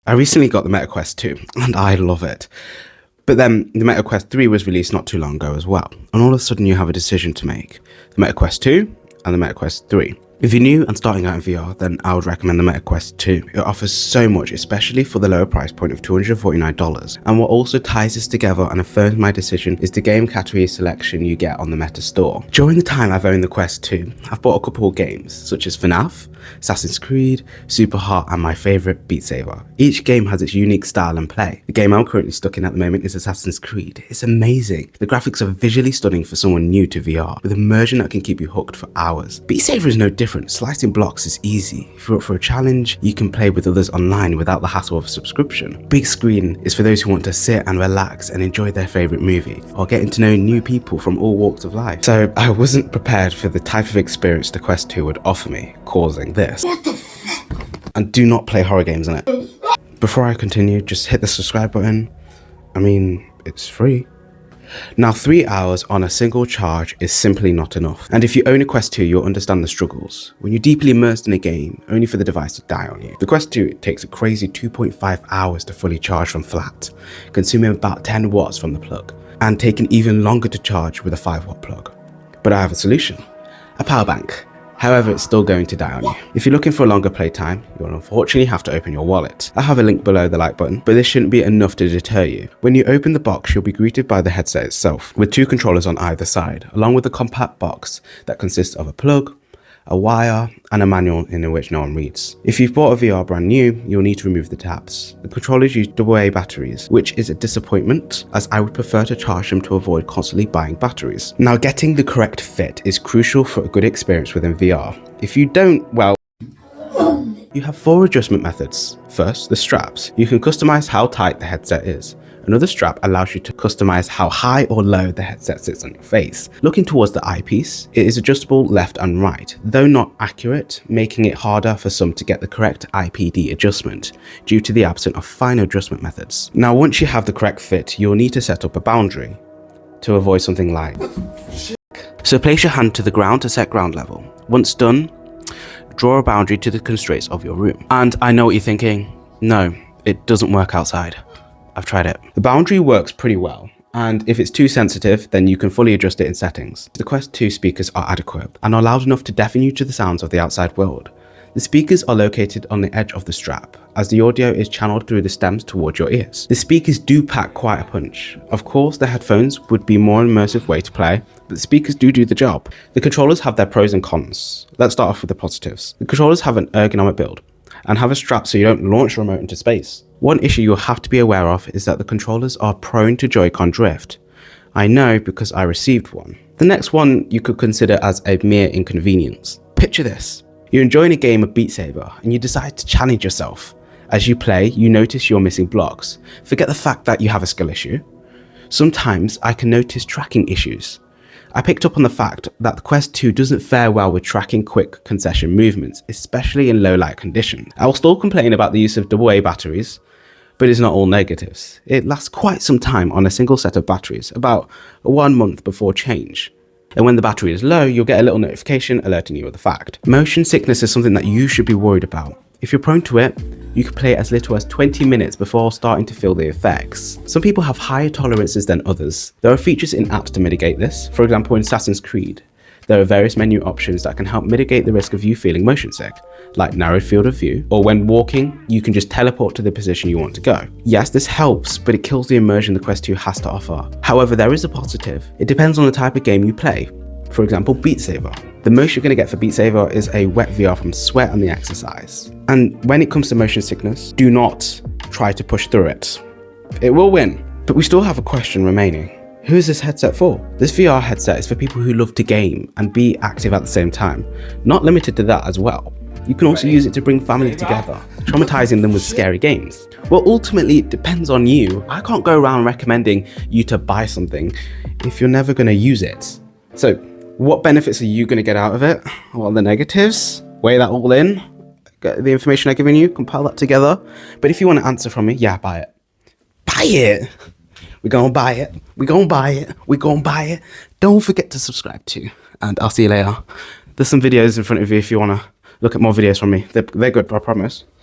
I recently got the Meta Quest 2 and I love it. But then the Meta Quest 3 was released not too long ago as well. And all of a sudden you have a decision to make. The Meta Quest 2 and the Meta Quest 3. If you're new and starting out in VR, then I would recommend the Meta Quest 2. It offers so much, especially for the lower price point of $249. And what also ties this together and affirms my decision is the game category selection you get on the Meta store. During the time I've owned the Quest 2, I've bought a couple of games, such as FNAF, Assassin's Creed, Super Hot, and my favourite, Beat Saber. Each game has its unique style and play. The game I'm currently stuck in at the moment is Assassin's Creed. It's amazing. The graphics are visually stunning for someone new to VR, with immersion that can keep you hooked for hours. Beat Saber is no different. Slicing blocks is easy. If you're up for a challenge, you can play with others online without the hassle of a subscription. Big screen is for those who want to sit and relax and enjoy their favourite movie, or getting to know new people from all walks of life. So I wasn't prepared for the type of experience the Quest 2 would offer me, causing this. What the fuck? And do not play horror games on it. Before I continue, just hit the subscribe button. I mean, it's free. Now, 3 hours on a single charge is simply not enough. And if you own a Quest 2, you'll understand the struggles. When you're deeply immersed in a game, only for the device to die on you. The Quest 2 takes a crazy 2.5 hours to fully charge from flat, consuming about 10 watts from the plug, and taking even longer to charge with a 5-watt plug. But I have a solution. A power bank. However, it's still going to die on you. If you're looking for a longer playtime, you'll unfortunately have to open your wallet. I have a link below the like button, but this shouldn't be enough to deter you. When you open the box, you'll be greeted by the headset itself, with 2 controllers on either side, along with a compact box that consists of a plug, a wire, and a manual in which no one reads. If you've bought a VR brand new, you'll need to remove the tabs. The controllers use AA batteries, which is a disappointment, as I would prefer to charge them to avoid constantly buying batteries. Now, getting the correct fit is crucial for a good experience within VR. If you don't, well, you have 4 adjustment methods. First, the straps. You can customize how tight the headset is. Another strap allows you to customize how high or low the headset sits on your face. Looking towards the eyepiece, it is adjustable left and right, though not accurate, making it harder for some to get the correct IPD adjustment due to the absence of fine adjustment methods. Now, once you have the correct fit, you'll need to set up a boundary to avoid something like. So place your hand to the ground to set ground level. Once done, draw a boundary to the constraints of your room. And I know what you're thinking, no, it doesn't work outside. I've tried it. The boundary works pretty well, and if it's too sensitive, then you can fully adjust it in settings. The Quest 2 speakers are adequate and are loud enough to deafen you to the sounds of the outside world. The speakers are located on the edge of the strap, as the audio is channeled through the stems towards your ears. The speakers do pack quite a punch. Of course, the headphones would be a more immersive way to play, but the speakers do the job. The controllers have their pros and cons. Let's start off with the positives. The controllers have an ergonomic build and have a strap so you don't launch your remote into space. One issue you'll have to be aware of is that the controllers are prone to Joy-Con drift. I know because I received one. The next one you could consider as a mere inconvenience. Picture this. You're enjoying a game of Beat Saber and you decide to challenge yourself. As you play, you notice you're missing blocks. Forget the fact that you have a skill issue. Sometimes I can notice tracking issues. I picked up on the fact that the Quest 2 doesn't fare well with tracking quick concession movements, especially in low light conditions. I will still complain about the use of AA batteries, but it's not all negatives. It lasts quite some time on a single set of batteries, about 1 month before change. And when the battery is low, you'll get a little notification alerting you of the fact. Motion sickness is something that you should be worried about. If you're prone to it, you can play as little as 20 minutes before starting to feel the effects. Some people have higher tolerances than others. There are features in apps to mitigate this. For example, in Assassin's Creed, there are various menu options that can help mitigate the risk of you feeling motion sick, like narrowed field of view, or when walking, you can just teleport to the position you want to go. Yes, this helps, but it kills the immersion the Quest 2 has to offer. However, there is a positive. It depends on the type of game you play. For example, Beat Saber. The most you're going to get for Beat Saber is a wet VR from sweat and the exercise. And when it comes to motion sickness, do not try to push through it. It will win. But we still have a question remaining. Who is this headset for? This VR headset is for people who love to game and be active at the same time. Not limited to that as well. You can also use it to bring family together, traumatizing them with scary games. Well, ultimately, it depends on you. I can't go around recommending you to buy something if you're never going to use it. So, what benefits are you going to get out of it? Well, the negatives, weigh that all in, get the information I've given you, compile that together. But if you want an answer from me, yeah, buy it. Buy it! We're going to buy it. We're going to buy it. We're going to buy it. Don't forget to subscribe too. And I'll see you later. There's some videos in front of you if you want to look at more videos from me. They're good, I promise.